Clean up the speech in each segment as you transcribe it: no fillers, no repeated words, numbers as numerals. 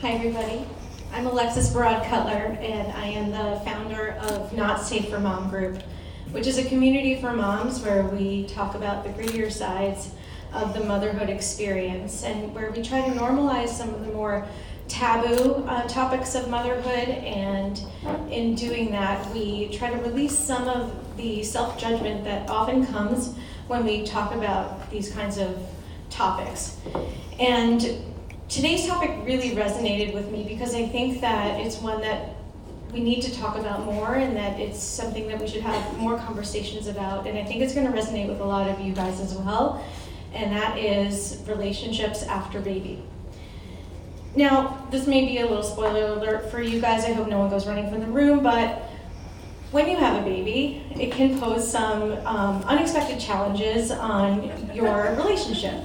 Hi everybody, I'm Alexis Barad-Cutler and I am the founder of Not Safe for Mom Group, which is a community for moms where we talk about the grittier sides of the motherhood experience and where we try to normalize some of the more taboo topics of motherhood, and in doing that we try to release some of the self-judgment that often comes when we talk about these kinds of topics. And today's topic really resonated with me because I think that it's one that we need to talk about more and that it's something that we should have more conversations about, and I think it's going to resonate with a lot of you guys as well, and that is relationships after baby. Now, this may be a little spoiler alert for you guys. I hope no one goes running from the room, but when you have a baby, it can pose some unexpected challenges on your relationship.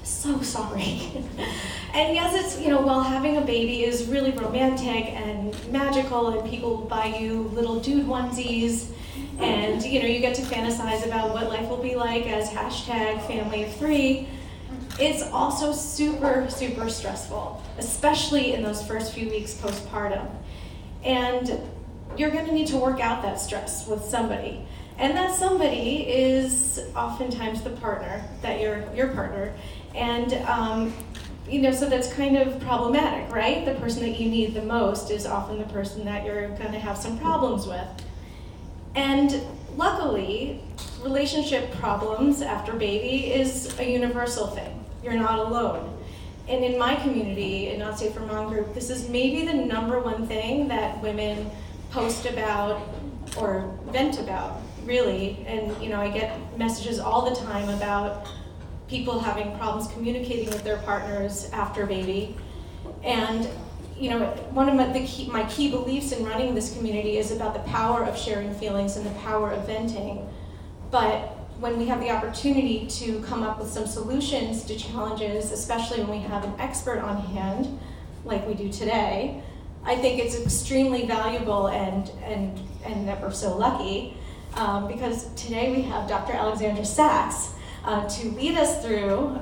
So sorry. And yes, it's, while having a baby is really romantic and magical and people buy you little dude onesies and you get to fantasize about what life will be like as #family of 3, it's also super, super stressful, especially in those first few weeks postpartum. And you're gonna need to work out that stress with somebody. And that somebody is oftentimes the partner, that your partner. And so that's kind of problematic, right? The person that you need the most is often the person that you're gonna have some problems with. And luckily, relationship problems after baby is a universal thing. You're not alone. And in my community, in Not Safe for Mom Group, this is maybe the #1 thing that women post about or vent about, really. And I get messages all the time about people having problems communicating with their partners after baby. And one of my key beliefs in running this community is about the power of sharing feelings and the power of venting. But when we have the opportunity to come up with some solutions to challenges, especially when we have an expert on hand, like we do today, I think it's extremely valuable and that we're so lucky because today we have Dr. Alexandra Sacks to lead us through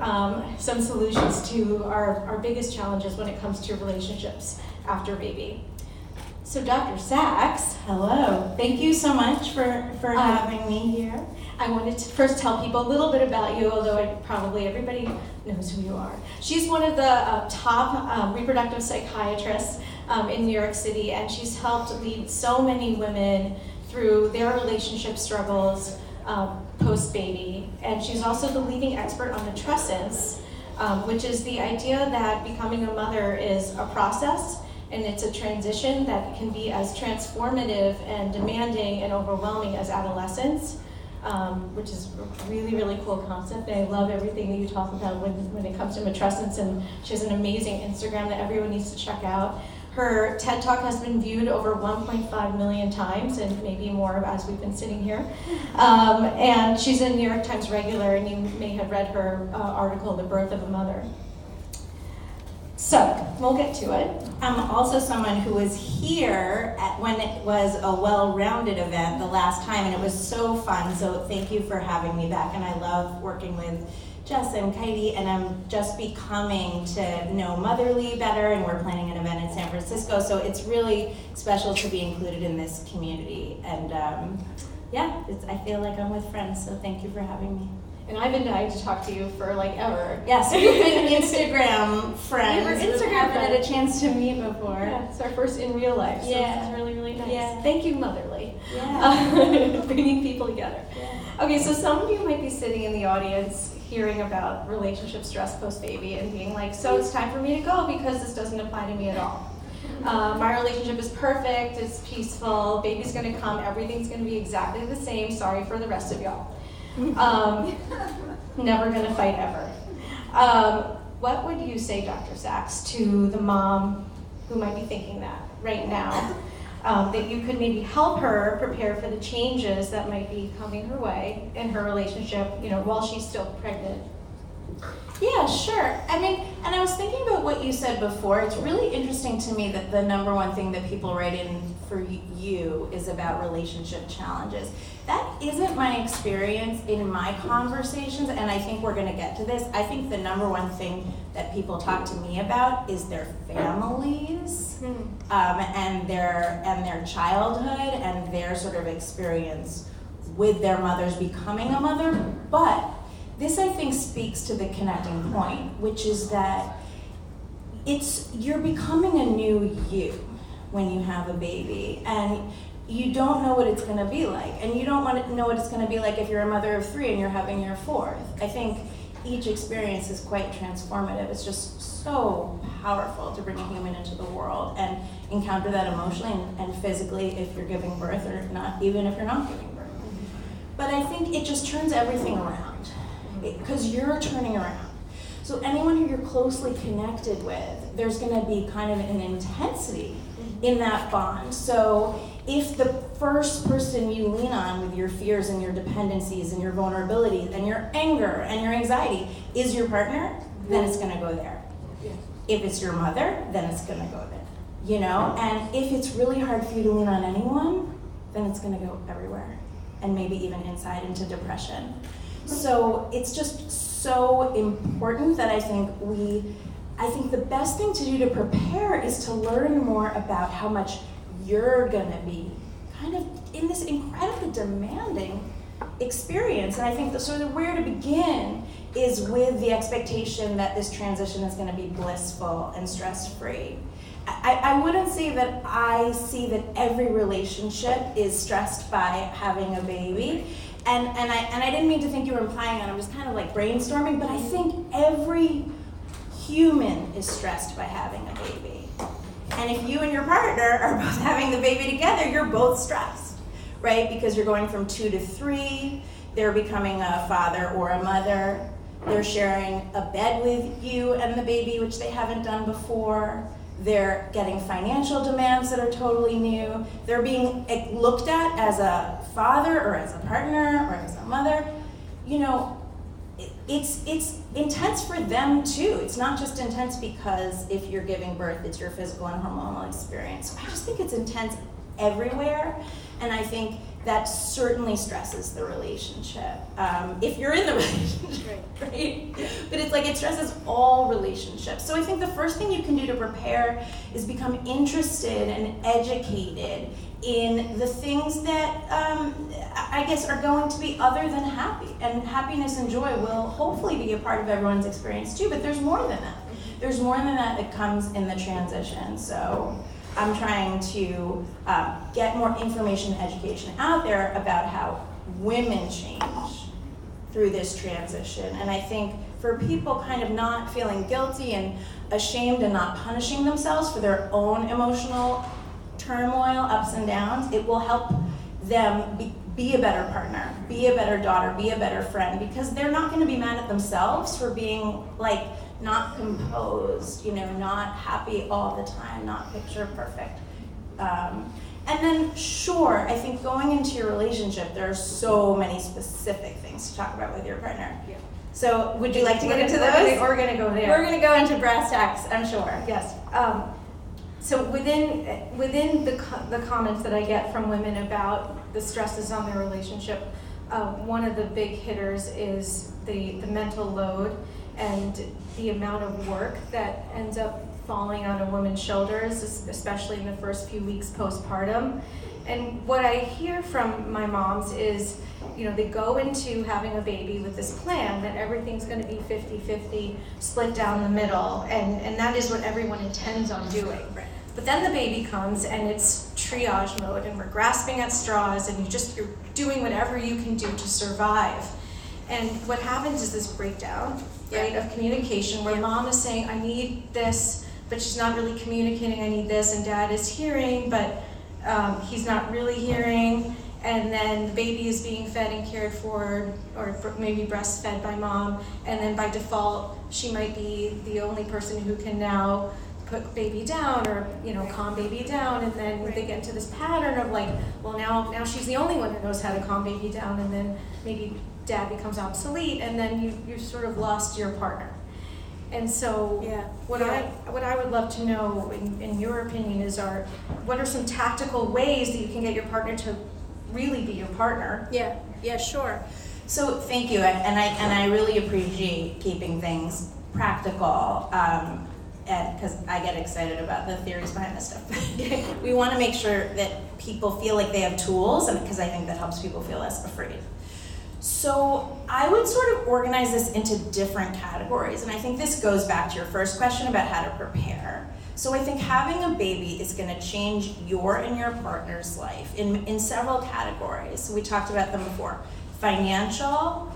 some solutions to our biggest challenges when it comes to relationships after baby. So Dr. Sacks, hello. Thank you so much for having me here. I wanted to first tell people a little bit about you, although probably everybody knows who you are. She's one of the top reproductive psychiatrists in New York City, and she's helped lead so many women through their relationship struggles post-baby. And she's also the leading expert on matrescence, which is the idea that becoming a mother is a process, and it's a transition that can be as transformative and demanding and overwhelming as adolescence, which is a really, really cool concept. And I love everything that you talk about when it comes to matrescence, and she has an amazing Instagram that everyone needs to check out. Her TED Talk has been viewed over 1.5 million times, and maybe more as we've been sitting here. And she's a New York Times regular, and you may have read her article, The Birth of a Mother. So, we'll get to it. I'm also someone who was here when it was a well-rounded event the last time, and it was so fun, so thank you for having me back. And I love working with Jess and Katie, and I'm just becoming to know Motherly better, and we're planning an event in San Francisco, so it's really special to be included in this community. And I feel like I'm with friends, so thank you for having me. And I've been dying to talk to you for ever. Yes, we've been Instagram friends. We were Instagram haven't had a chance to meet before. Yeah, it's our first in real life, so yeah. it's really, really nice. Yeah. Thank you, Motherly. Yeah. Bringing people together. Yeah. Okay, so some of you might be sitting in the audience hearing about relationship stress post-baby and being like, so it's time for me to go because this doesn't apply to me at all. My relationship is perfect, it's peaceful, baby's gonna come, everything's gonna be exactly the same, sorry for the rest of y'all. Never gonna fight ever. What would you say, Dr. Sacks, to the mom who might be thinking that right now? That you could maybe help her prepare for the changes that might be coming her way in her relationship, while she's still pregnant? Yeah, sure. I mean, and I was thinking about what you said before. It's really interesting to me that the number one thing that people write in for you is about relationship challenges. That isn't my experience in my conversations, and I think we're going to get to this. I think the number one thing that people talk to me about is their families, and their childhood and their sort of experience with their mothers becoming a mother. But this, I think, speaks to the connecting point, which is that you're becoming a new you when you have a baby, and you don't know what it's going to be like, and you don't want to know what it's going to be like if you're a mother of 3 and you're having your 4th. I think each experience is quite transformative. It's just so powerful to bring a human into the world and encounter that emotionally and physically if you're giving birth, or not, even if you're not giving birth. But I think it just turns everything around, because you're turning around. So anyone who you're closely connected with, there's going to be kind of an intensity in that bond. So if the first person you lean on with your fears and your dependencies and your vulnerabilities and your anger and your anxiety is your partner, then it's going to go there. If it's your mother, then it's going to go there. You know, and if it's really hard for you to lean on anyone, then it's going to go everywhere, and maybe even inside into depression. So it's just so important that I think the best thing to do to prepare is to learn more about how much you're gonna be kind of in this incredibly demanding experience. And I think sort of where to begin is with the expectation that this transition is gonna be blissful and stress-free. I wouldn't say that I see that every relationship is stressed by having a baby. And I didn't mean to think you were implying that. I'm just kind of like brainstorming, but I think every human is stressed by having a baby. And if you and your partner are both having the baby together, you're both stressed, right? Because you're going from 2 to 3, they're becoming a father or a mother, they're sharing a bed with you and the baby, which they haven't done before. They're getting financial demands that are totally new. They're being looked at as a father or as a partner or as a mother. You know, it's intense for them too. It's not just intense because if you're giving birth, it's your physical and hormonal experience. So I just think it's intense everywhere, and I think that certainly stresses the relationship. If you're in the relationship, right? But it's like it stresses all relationships. So I think the first thing you can do to prepare is become interested and educated in the things that I guess are going to be other than happy. And happiness and joy will hopefully be a part of everyone's experience too, but there's more than that. There's more than that comes in the transition. So I'm trying to get more information and education out there about how women change through this transition. And I think for people kind of not feeling guilty and ashamed and not punishing themselves for their own emotional turmoil, ups and downs, it will help them be a better partner, be a better daughter, be a better friend, because they're not going to be mad at themselves for being like not composed, you know, not happy all the time, not picture perfect. And then, sure, I think going into your relationship, there are so many specific things to talk about with your partner. Yeah. So would you like to get into those? We're going to go there. We're going to go into brass tacks, I'm sure. Yes. So within the comments that I get from women about the stresses on their relationship, one of the big hitters is the mental load and the amount of work that ends up falling on a woman's shoulders, especially in the first few weeks postpartum. And what I hear from my moms is, you know, they go into having a baby with this plan that everything's going to be 50-50, split down the middle, and that is what everyone intends on doing. Right. But then the baby comes and it's triage mode, and we're grasping at straws, and you're doing whatever you can do to survive. And what happens is this breakdown, right, of communication, where mom is saying, I need this, but she's not really communicating, I need this, and dad is hearing, but he's not really hearing, and then the baby is being fed and cared for, or maybe breastfed by mom, and then by default, she might be the only person who can now put baby down, or, you know, calm baby down, and then they get into this pattern of like, well, now she's the only one who knows how to calm baby down, and then maybe dad becomes obsolete, and then you sort of lost your partner. And so what I would love to know, in your opinion, is what are some tactical ways that you can get your partner to really be your partner? Yeah, sure. So thank you, and I really appreciate keeping things practical, and because I get excited about the theories behind this stuff. We want to make sure that people feel like they have tools, and because I think that helps people feel less afraid. So I would sort of organize this into different categories, and I think this goes back to your first question about how to prepare. So I think having a baby is going to change your and your partner's life in several categories. So we talked about them before: financial,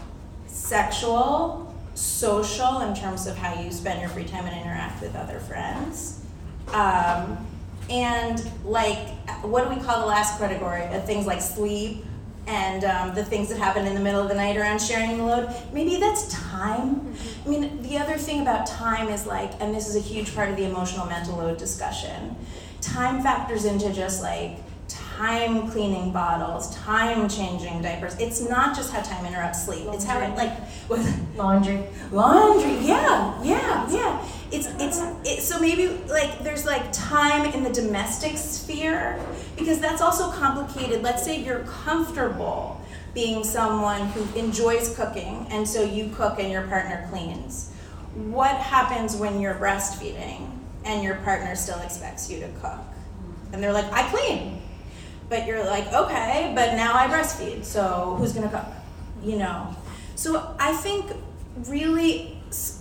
sexual, social, in terms of how you spend your free time and interact with other friends, and like, what do we call the last category? Things like sleep, and the things that happen in the middle of the night around sharing the load. Maybe that's time. I mean, the other thing about time is like, and this is a huge part of the emotional mental load discussion, time factors into just like time cleaning bottles, time changing diapers. It's not just how time interrupts sleep. It's how it, like, with Laundry, yeah. It's so maybe like there's like time in the domestic sphere, because that's also complicated. Let's say you're comfortable being someone who enjoys cooking, and so you cook and your partner cleans. What happens when you're breastfeeding and your partner still expects you to cook? And they're like, I clean. But you're like, okay, but now I breastfeed, so who's gonna cook? You know? So I think really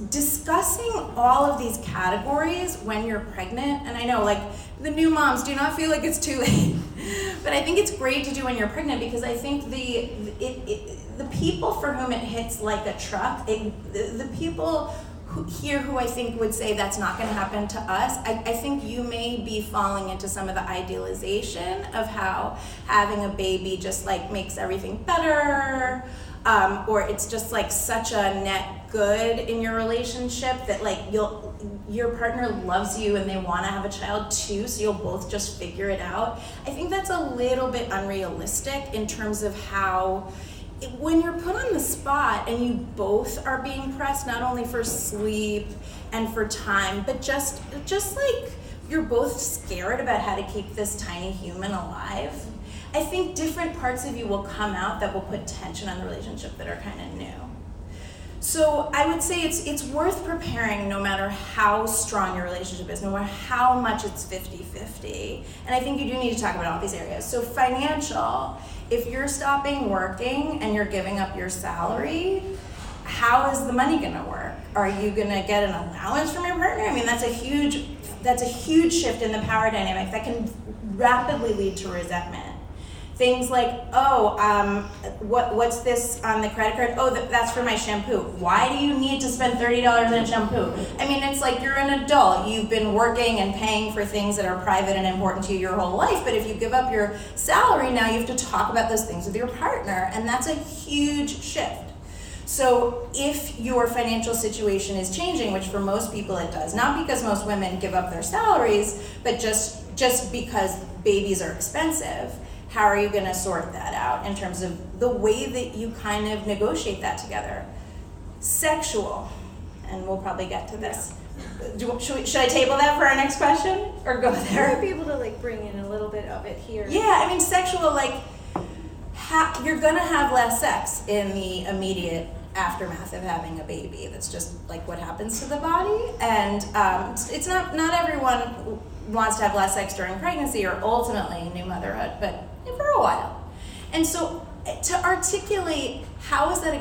discussing all of these categories when you're pregnant, and I know like the new moms, do not feel like it's too late, but I think it's great to do when you're pregnant, because I think the people for whom it hits like a truck, the people who I think would say that's not going to happen to us, I think you may be falling into some of the idealization of how having a baby just like makes everything better, or it's just like such a net good in your relationship that like your partner loves you and they want to have a child too, so you'll both just figure it out. I think that's a little bit unrealistic in terms of how, when you're put on the spot and you both are being pressed not only for sleep and for time, but just like you're both scared about how to keep this tiny human alive, I think different parts of you will come out that will put tension on the relationship that are kind of new. So I would say it's worth preparing no matter how strong your relationship is, no matter how much it's 50-50. And I think you do need to talk about all these areas. So financial, if you're stopping working and you're giving up your salary, how is the money gonna work? Are you gonna get an allowance from your partner? I mean, that's a huge shift in the power dynamic that can rapidly lead to resentment. Things like, what's this on the credit card? Oh, that's for my shampoo. Why do you need to spend $30 on shampoo? I mean, it's like you're an adult. You've been working and paying for things that are private and important to you your whole life, but if you give up your salary, now you have to talk about those things with your partner, and that's a huge shift. So if your financial situation is changing, which for most people it does, not because most women give up their salaries, but just because babies are expensive, how are you going to sort that out in terms of the way that you kind of negotiate that together? Sexual, and we'll probably get to this. Should I table that for our next question, or go there? I might be able to like bring in a little bit of it here. Yeah, I mean, sexual, like, you're going to have less sex in the immediate aftermath of having a baby. That's just like what happens to the body, and it's not everyone wants to have less sex during pregnancy or ultimately new motherhood, but for a while. And so to articulate how is that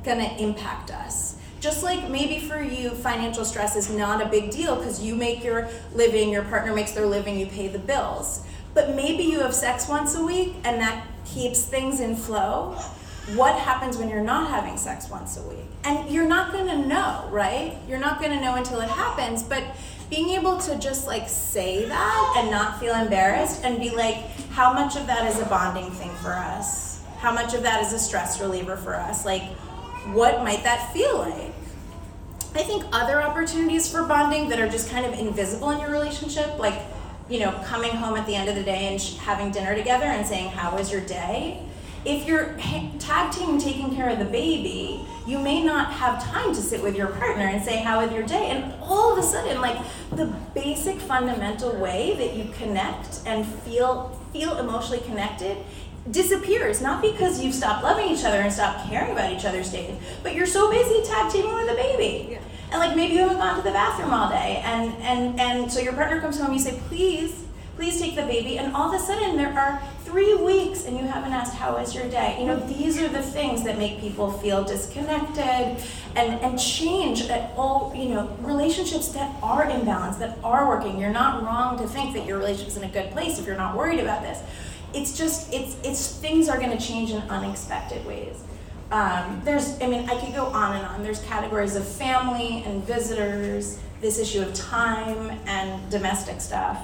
gonna impact us? Just like maybe for you, financial stress is not a big deal because you make your living, your partner makes their living, you pay the bills. But maybe you have sex once a week and that keeps things in flow. What happens when you're not having sex once a week? And you're not gonna know, right? You're not gonna know until it happens, but being able to just like say that and not feel embarrassed and be like, how much of that is a bonding thing for us? How much of that is a stress reliever for us? Like, what might that feel like? I think other opportunities for bonding that are just kind of invisible in your relationship, like, you know, coming home at the end of the day and having dinner together and saying, how was your day? if you're tag team taking care of the baby, you may not have time to sit with your partner and say, how was your day? And all of a sudden, like, the basic fundamental way that you connect and feel emotionally connected disappears, not because you've stopped loving each other and stopped caring about each other's days, but you're so busy tag teaming with a baby. Yeah. And like maybe you haven't gone to the bathroom all day, and so your partner comes home, you say, please take the baby, and all of a sudden there are 3 weeks and you haven't asked, how was your day? You know, these are the things that make people feel disconnected and change at all, you know, relationships that are imbalanced, that are working. You're not wrong to think that your relationship's in a good place if you're not worried about this. It's just, it's things are gonna change in unexpected ways. I could go on and on. There's categories of family and visitors, this issue of time and domestic stuff.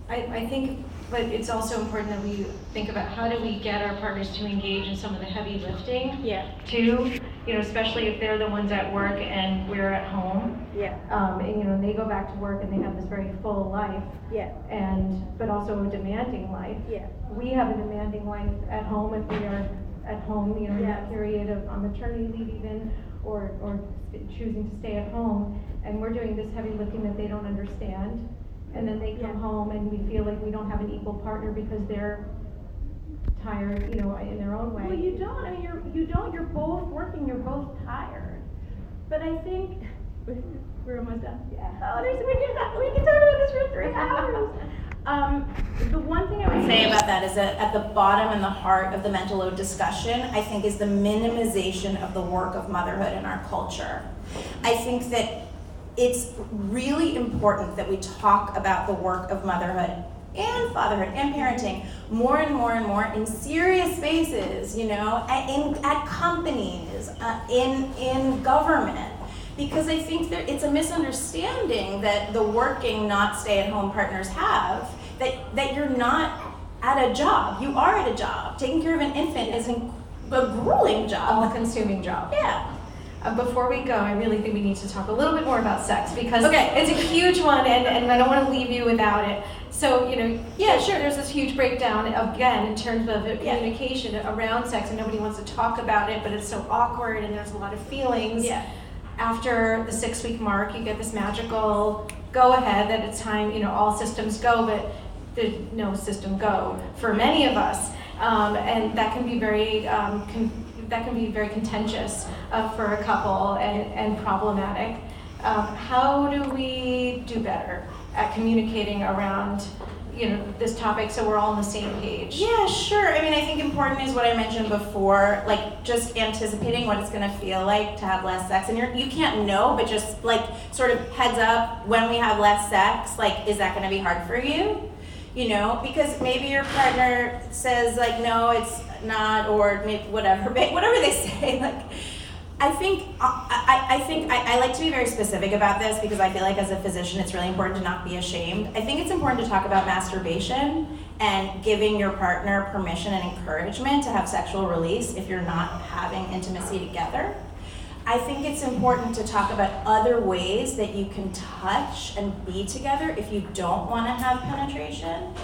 I think, but it's also important that we think about how do we get our partners to engage in some of the heavy lifting, too, you know, especially if they're the ones at work and we're at home. And you know, they go back to work and they have this very full life. But also a demanding life. We have a demanding life at home if we are at home, you know, in that period of on maternity leave even, or choosing to stay at home, and we're doing this heavy lifting that they don't understand. And then they come home and we feel like we don't have an equal partner because they're tired, you know, in their own way. Well, you don't. I mean, you're both working. You're both tired. But I think we're almost done. Oh, we can talk about this for 3 hours. The one thing I would say about that is that at the bottom and the heart of the mental load discussion, I think, is the minimization of the work of motherhood in our culture. I think that it's really important that we talk about the work of motherhood and fatherhood and parenting more and more and more in serious spaces, you know, at companies, in government. Because I think it's a misunderstanding that the working, not stay-at-home partners have, that you're not at a job. You are at a job. Taking care of an infant is a grueling job. All-consuming job. Yeah. Before we go, I really think we need to talk a little bit more about sex because it's a huge one, and I don't want to leave you without it. So, you know, there's this huge breakdown, again, in terms of communication around sex, and nobody wants to talk about it, but it's so awkward, and there's a lot of feelings. After the 6-week mark, you get this magical go-ahead that it's time, you know, all systems go, but there's no system go for many of us. And that can be very contentious for a couple and problematic. How do we do better at communicating around, you know, this topic so we're all on the same page? Yeah, sure. I mean, I think important is what I mentioned before, like just anticipating what it's going to feel like to have less sex. And you can't know, but just like sort of heads up when we have less sex, like, is that going to be hard for you? You know, because maybe your partner says like, no, it's not, or maybe whatever they say. Like, I think I like to be very specific about this because I feel like as a physician, it's really important to not be ashamed. I think it's important to talk about masturbation and giving your partner permission and encouragement to have sexual release if you're not having intimacy together. I think it's important to talk about other ways that you can touch and be together if you don't want to have penetration.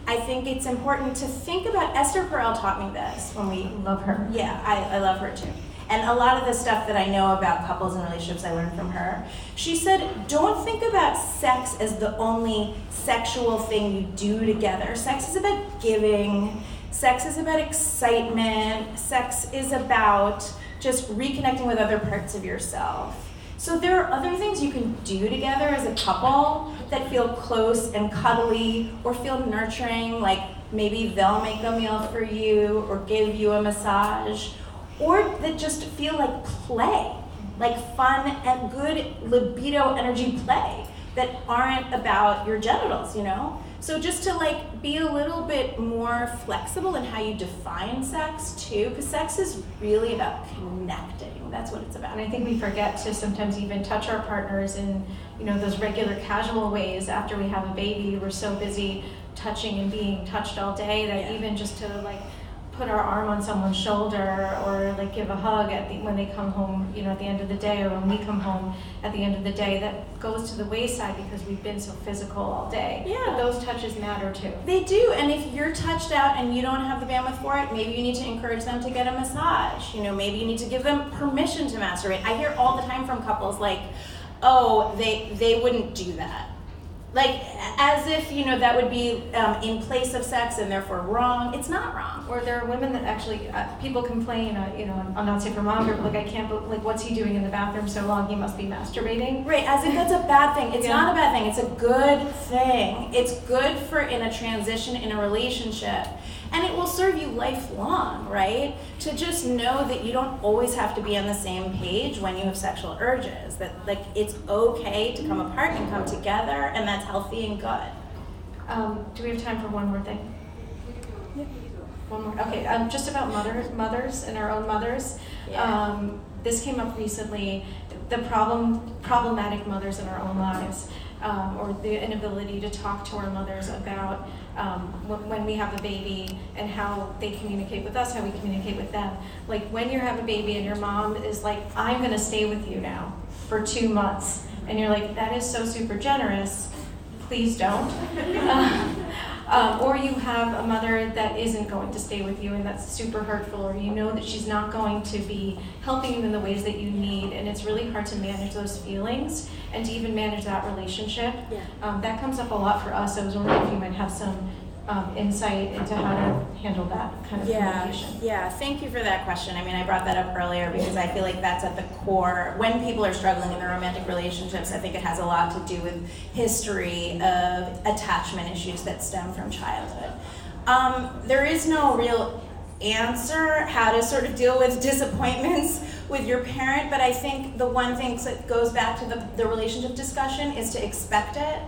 I think it's important to think about, Esther Perel taught me this when we... Love her. Yeah, I love her too. And a lot of the stuff that I know about couples and relationships I learned from her. She said, don't think about sex as the only sexual thing you do together. Sex is about giving. Sex is about excitement. Sex is about just reconnecting with other parts of yourself. So there are other things you can do together as a couple that feel close and cuddly or feel nurturing, like maybe they'll make a meal for you or give you a massage, or that just feel like play, like fun and good libido energy play that aren't about your genitals, you know? So just to like be a little bit more flexible in how you define sex too, because sex is really about connecting. That's what it's about. And I think we forget to sometimes even touch our partners in, you know, those regular casual ways after we have a baby. We're so busy touching and being touched all day that even just to like put our arm on someone's shoulder or like give a hug when they come home, at the end of the day, or when we come home at the end of the day, that goes to the wayside because we've been so physical all day. Yeah. But those touches matter too. They do, and if you're touched out and you don't have the bandwidth for it, maybe you need to encourage them to get a massage. Maybe you need to give them permission to masturbate. I hear all the time from couples like, oh, they wouldn't do that. Like, as if, that would be in place of sex and therefore wrong. It's not wrong. Or there are women that actually, people complain, on Not Safe for Mom group, like, I can't, what's he doing in the bathroom so long? He must be masturbating. Right, as if that's a bad thing. It's not a bad thing. It's a good thing. It's good for in a transition in a relationship. And it will serve you lifelong, right? To just know that you don't always have to be on the same page when you have sexual urges. That, like, it's okay to come apart and come together, and that's healthy and good. Do we have time for one more thing? Yeah. One more. Okay. Just about mothers and our own mothers. Yeah. This came up recently. The problematic mothers in our own lives, or the inability to talk to our mothers about when we have a baby and how they communicate with us, how we communicate with them. Like when you have a baby and your mom is like, I'm going to stay with you now for 2 months, and you're like, that is so super generous. Please don't. Or you have a mother that isn't going to stay with you and that's super hurtful, or you know that she's not going to be helping you in the ways that you need, and it's really hard to manage those feelings and to even manage that relationship. Yeah. That comes up a lot for us. I was wondering if you might have some insight into how to handle that kind of communication. Yeah, thank you for that question. I mean, I brought that up earlier because I feel like that's at the core. When people are struggling in their romantic relationships, I think it has a lot to do with history of attachment issues that stem from childhood. There is no real answer how to sort of deal with disappointments with your parent, but I think the one thing that goes back to the relationship discussion is to expect it.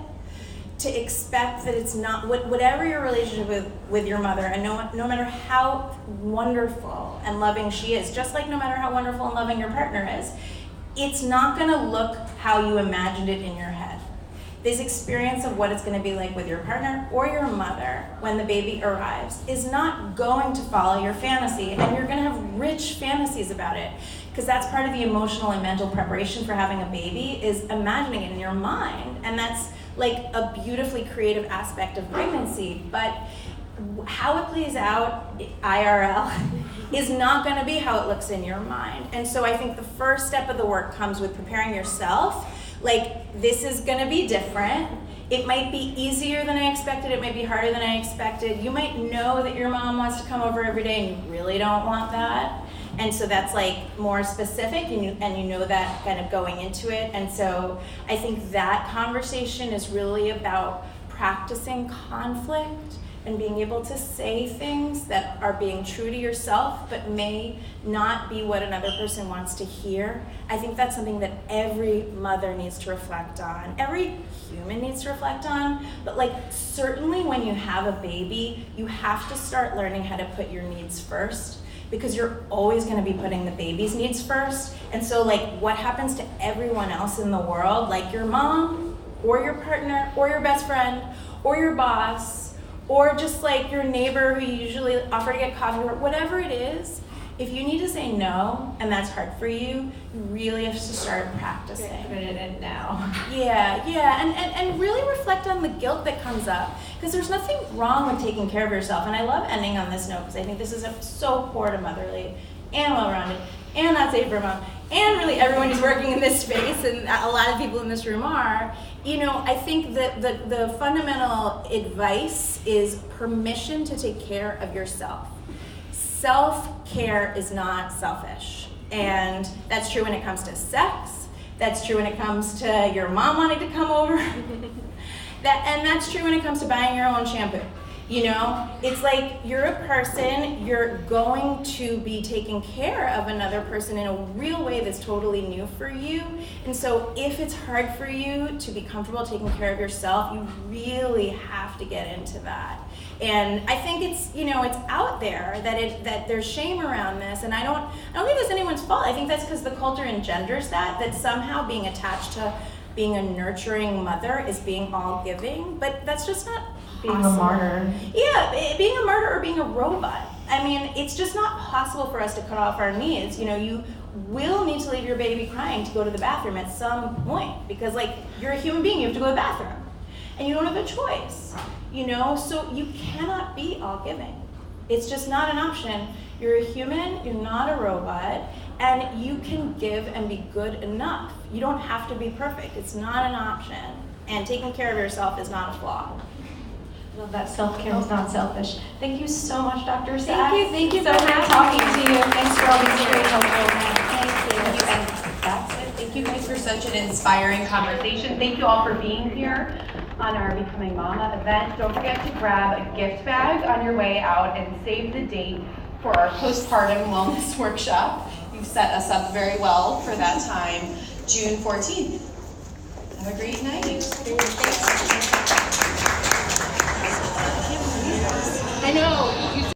To expect that it's not, whatever your relationship with your mother, and no matter how wonderful and loving she is, just like no matter how wonderful and loving your partner is, it's not gonna look how you imagined it in your head. This experience of what it's gonna be like with your partner or your mother when the baby arrives is not going to follow your fantasy, and you're gonna have rich fantasies about it, because that's part of the emotional and mental preparation for having a baby, is imagining it in your mind, and that's like a beautifully creative aspect of pregnancy. But how it plays out IRL is not going to be how it looks in your mind. And so I think the first step of the work comes with preparing yourself. Like, this is going to be different. It might be easier than I expected. It might be harder than I expected. You might know that your mom wants to come over every day and you really don't want that. And so that's like more specific, and you know that kind of going into it. And so I think that conversation is really about practicing conflict and being able to say things that are being true to yourself but may not be what another person wants to hear. I think that's something that every mother needs to reflect on. Every human needs to reflect on, but like certainly when you have a baby, you have to start learning how to put your needs first, because you're always going to be putting the baby's needs first. And so like what happens to everyone else in the world, like your mom or your partner or your best friend or your boss or just like your neighbor who you usually offer to get coffee or whatever it is, if you need to say no and that's hard for you, you really have to start practicing. Put it in now. Yeah, and really reflect on the guilt that comes up, because there's nothing wrong with taking care of yourself. And I love ending on this note because I think this is so core to motherly and well-rounded and Not Safe for Mom, and really everyone who's working in this space, and a lot of people in this room are. I think that the fundamental advice is permission to take care of yourself. Self-care is not selfish. And that's true when it comes to sex. That's true when it comes to your mom wanting to come over. And that's true when it comes to buying your own shampoo. It's like you're a person, you're going to be taking care of another person in a real way that's totally new for you. And so if it's hard for you to be comfortable taking care of yourself, you really have to get into that. And I think it's, it's out there that there's shame around this, and I don't think that's anyone's fault. I think that's because the culture engenders that somehow being attached to being a nurturing mother is being all giving, but that's just not being possible. a martyr. Yeah, being a martyr or being a robot. I mean, it's just not possible for us to cut off our needs. You know, you will need to leave your baby crying to go to the bathroom at some point, because like, you're a human being, you have to go to the bathroom. And you don't have a choice, you know? So you cannot be all giving. It's just not an option. You're a human, you're not a robot, and you can give and be good enough. You don't have to be perfect. It's not an option. And taking care of yourself is not a flaw. Well, that self-care is not selfish. Thank you so much, Dr. Sacks. Thank you so for great having talking me. to you. Thanks for all these great helpful. Thank you. And that's it. Thank you guys for such an inspiring conversation. Thank you all for being here on our Becoming Mama event. Don't forget to grab a gift bag on your way out and save the date for our postpartum wellness workshop. You've set us up very well for that time, June 14th. Have a great night.